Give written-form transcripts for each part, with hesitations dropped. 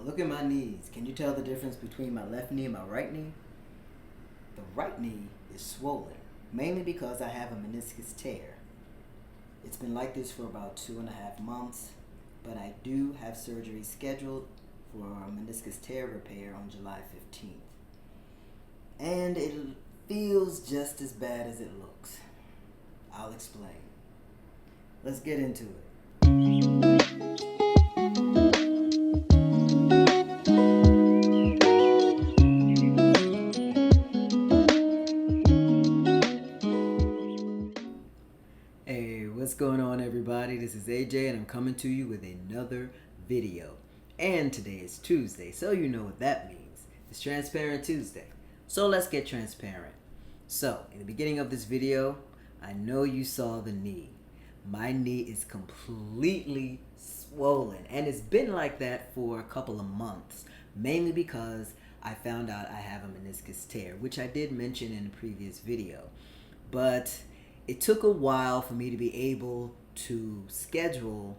Look at my knees. Can you tell the difference between my left knee and my right knee? The right knee is swollen, mainly because I have a meniscus tear. It's been like this for about 2.5 months, but I do have surgery scheduled for a meniscus tear repair on July 15th. And it feels just as bad as it looks. I'll explain. Let's get into it. Hey, what's going on, everybody? This is A.J. and I'm coming to you with another video. And today is Tuesday, so you know what that means. It's Transparent Tuesday. So let's get transparent. So, in the beginning of this video, I know you saw the knee. My knee is completely swollen, and it's been like that for a couple of months, mainly because I found out I have a meniscus tear, which I did mention in a previous video. But it took a while for me to be able to schedule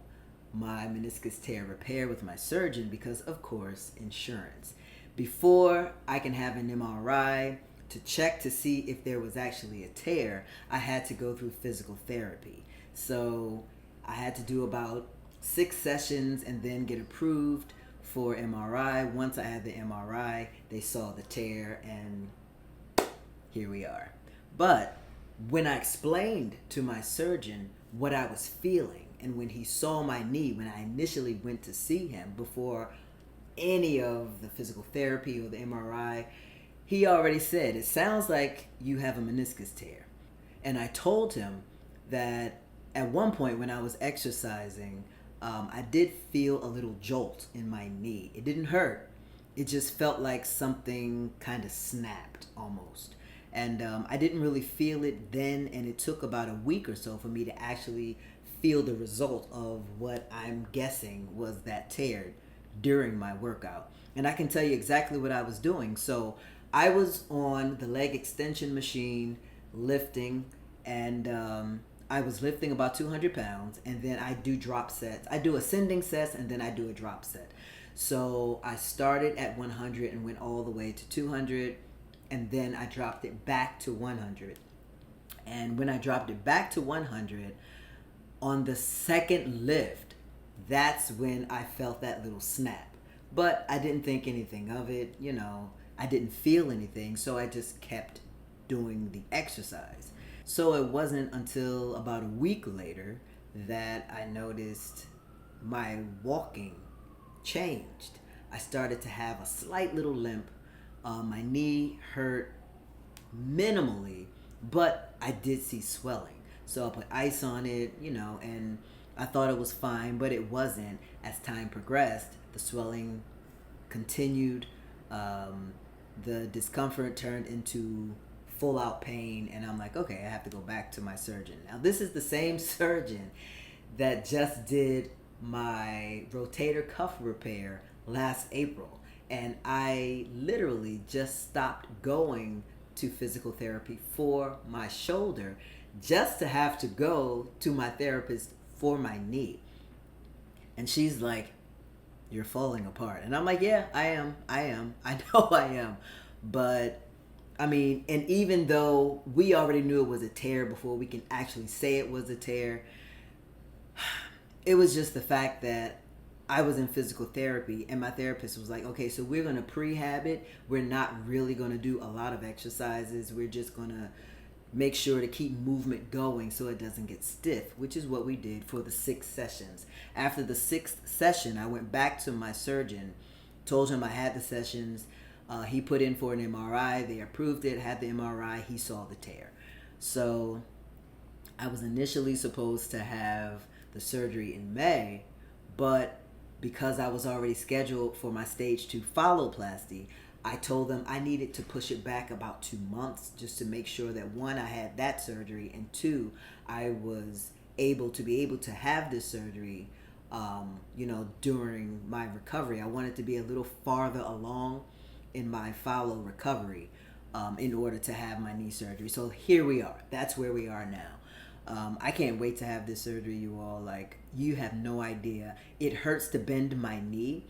my meniscus tear repair with my surgeon because, of course, insurance. Before I can have an MRI to check to see if there was actually a tear, I had to go through physical therapy. So I had to do about 6 sessions and then get approved for MRI. Once I had the MRI, they saw the tear, and here we are. But when I explained to my surgeon what I was feeling, and when he saw my knee, when I initially went to see him before any of the physical therapy or the MRI, he already said, "It sounds like you have a meniscus tear." And I told him that at one point when I was exercising, I did feel a little jolt in my knee. It didn't hurt. It just felt like something kind of snapped almost. And I didn't really feel it then, and it took about a week or so for me to actually feel the result of what I'm guessing was that tear during my workout. And I can tell you exactly what I was doing. So I was on the leg extension machine lifting, and I was lifting about 200 pounds, and then I do drop sets. I do ascending sets, and then I do a drop set. So I started at 100 and went all the way to 200, and then I dropped it back to 100. And when I dropped it back to 100, on the second lift, that's when I felt that little snap. But I didn't think anything of it, I didn't feel anything, so I just kept doing the exercise. So it wasn't until about a week later that I noticed my walking changed. I started to have a slight little limp. My knee hurt minimally, but I did see swelling. So I put ice on it, and I thought it was fine, but it wasn't. As time progressed, the swelling continued. The discomfort turned into full out pain, and I'm like, okay, I have to go back to my surgeon. Now, this is the same surgeon that just did my rotator cuff repair last April. And I literally just stopped going to physical therapy for my shoulder just to have to go to my therapist for my knee. And she's like, "You're falling apart." And I'm like, "Yeah, I am. I know I am." But I mean, and even though we already knew it was a tear before we can actually say it was a tear, it was just the fact that I was in physical therapy, and my therapist was like, "Okay, so we're going to prehab it. We're not really going to do a lot of exercises. We're just going to make sure to keep movement going so it doesn't get stiff," which is what we did for the 6 sessions. After the 6th session, I went back to my surgeon, told him I had the sessions. He put in for an MRI. They approved it, had the MRI. He saw the tear. So I was initially supposed to have the surgery in May, but because I was already scheduled for my stage 2 phalloplasty, I told them I needed to push it back about 2 months just to make sure that, 1, I had that surgery, and 2, I was able to have this surgery, during my recovery. I wanted to be a little farther along in my follow recovery in order to have my knee surgery. So here we are. That's where we are now. I can't wait to have this surgery, you all. Like, you have no idea. It hurts to bend my knee.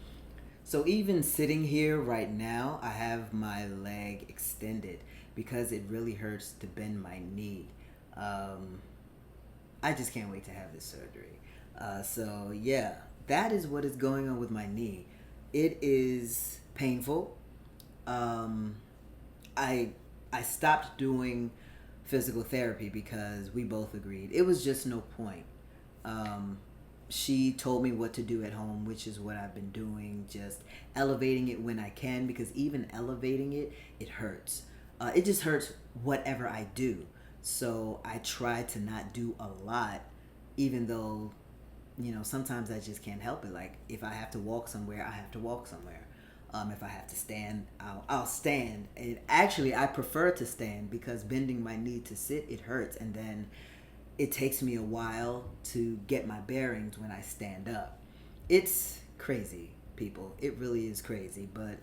So even sitting here right now, I have my leg extended because it really hurts to bend my knee. Um, I just can't wait to have this surgery. So yeah, that is what is going on with my knee. It is painful. Um, I I stopped doing physical therapy because we both agreed it was just no point. Um, she told me what to do at home, which is what I've been doing, just elevating it when I can, because even elevating it, it hurts. It just hurts whatever I do. So I try to not do a lot, even though, sometimes I just can't help it. Like if I have to walk somewhere, I have to walk somewhere. If I have to stand, I'll stand. And actually, I prefer to stand because bending my knee to sit, it hurts. And then it takes me a while to get my bearings when I stand up. It's crazy, people. It really is crazy. But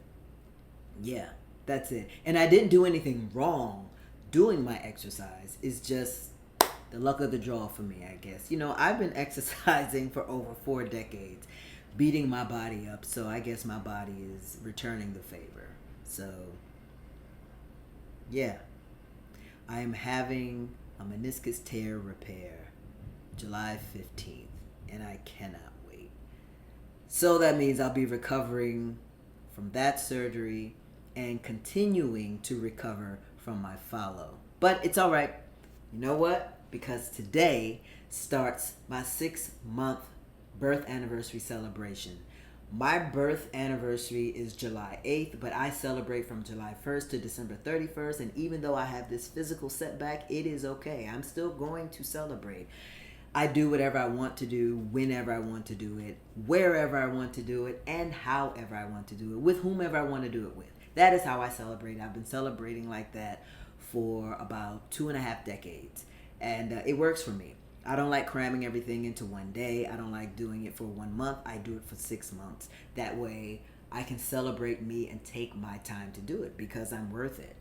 yeah, that's it. And I didn't do anything wrong doing my exercise. It's just the luck of the draw for me, I guess. I've been exercising for over 4 decades, beating my body up. So I guess my body is returning the favor. So yeah, I am having a meniscus tear repair July 15th, and I cannot wait. So that means I'll be recovering from that surgery and continuing to recover from my follow. But it's all right. You know what? Because today starts my 6-month birth anniversary celebration. My birth anniversary is July 8th, but I celebrate from July 1st to December 31st. And even though I have this physical setback, it is okay. I'm still going to celebrate. I do whatever I want to do, whenever I want to do it, wherever I want to do it, and however I want to do it, with whomever I want to do it with. That is how I celebrate. I've been celebrating like that for about 2.5 decades. And it works for me. I don't like cramming everything into one day. I don't like doing it for 1 month. I do it for 6 months. That way I can celebrate me and take my time to do it because I'm worth it.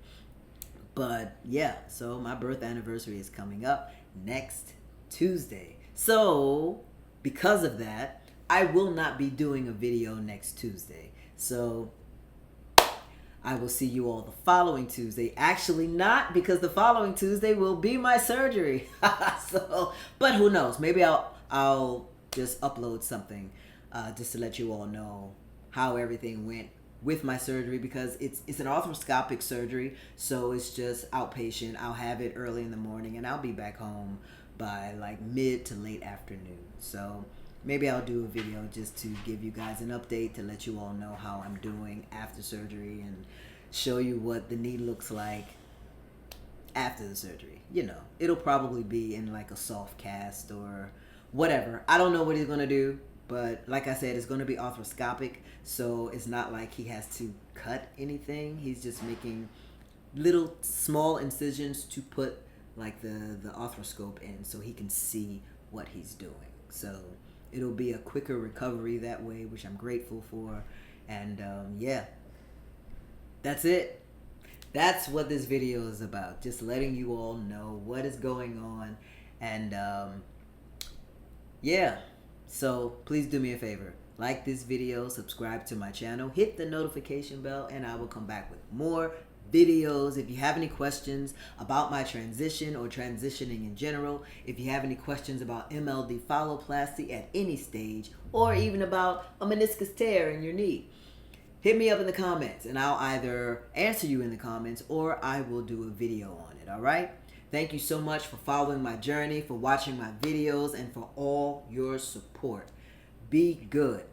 But yeah, so my birth anniversary is coming up next Tuesday. So because of that, I will not be doing a video next Tuesday. So I will see you all the following Tuesday. Actually, not, because the following Tuesday will be my surgery. But who knows? Maybe I'll just upload something just to let you all know how everything went with my surgery, because it's an arthroscopic surgery, so it's just outpatient. I'll have it early in the morning, and I'll be back home by like mid to late afternoon. So maybe I'll do a video just to give you guys an update, to let you all know how I'm doing after surgery and show you what the knee looks like after the surgery. It'll probably be in like a soft cast or whatever. I don't know what he's going to do, but like I said, it's going to be arthroscopic, so it's not like he has to cut anything. He's just making little small incisions to put like the arthroscope in so he can see what he's doing. So it'll be a quicker recovery that way, which I'm grateful for. And yeah, that's it. That's what this video is about. Just letting you all know what is going on. And yeah, so please do me a favor. Like this video, subscribe to my channel, hit the notification bell, and I will come back with more videos. If you have any questions about my transition or transitioning in general, if you have any questions about MLD phalloplasty at any stage, or even about a meniscus tear in your knee, hit me up in the comments, and I'll either answer you in the comments or I will do a video on it. All right? Thank you so much for following my journey, for watching my videos, and for all your support. Be good.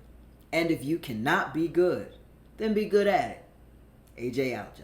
And if you cannot be good, then be good at it. A.J. A.L.J.